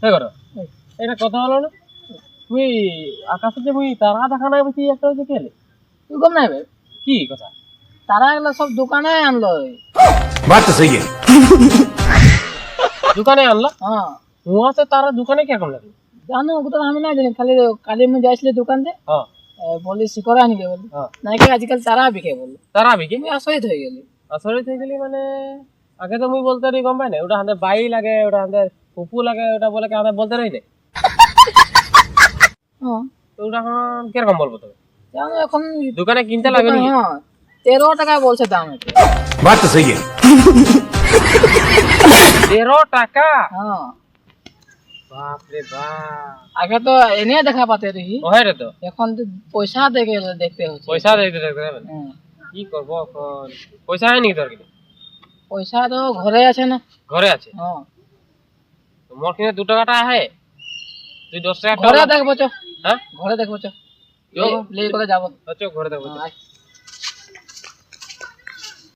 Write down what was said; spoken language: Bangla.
এই করো এটা কথা হলো না তুই আকাশে যে মুই তারা দেখা নাই বলছি একটা হচ্ছে কেলে তুই গম নাই বে কি কথা তারা এগুলো সব দোকানে আনলো बात तो सही है। দোকানে আনলা হ্যাঁ হুয়াতে তারা দোকানে কেমন লাগে জানো ওটা আমি না জানি খালি কালি মুই যাইছিলে দোকান দে হ্যাঁ বলি শিকড় আনিবে বলি হ্যাঁ নাকি আজকাল তারা বিকে বলি তারা বিকে আমি আশাই হয়ে গেলি আসলে থেকে গেলি মানে আগে তো মুই বলতে রি গম পাই না ওটা আমাদের বাই লাগে ওটা আমাদের ফুপু লাগে ওটা বলে কি আমাদের বলতে রই না হ্যাঁ তো ওটা এখন কিরকম বলবো তবে জানো এখন দোকানে কিনতে লাগবে নাকি হ্যাঁ 13 টাকা বলছে দাম এটা बात तो सही है। 13 টাকা হ্যাঁ বাপ রে বাপ আগে তো এনে দেখা পাতে রহি ওহে রে তো এখন তো পয়সা দেখে দেখতে হচ্ছে পয়সা দেখতে দেখতে যাবে না। হ্যাঁ, কি করবো এখন পয়সা হয় নাকি তোর কিনে পয়সা তো ঘরে আছে না ঘরে আছে হ্যাঁ তো মোর কিনে 2 টাকাটা আহে তুই 10 টাকা ঘরে দেখবো চ হ্যাঁ ঘরে দেখবো চ চো। লে করে যাবো আচ্ছা ঘরে দেখবো হ্যাঁ,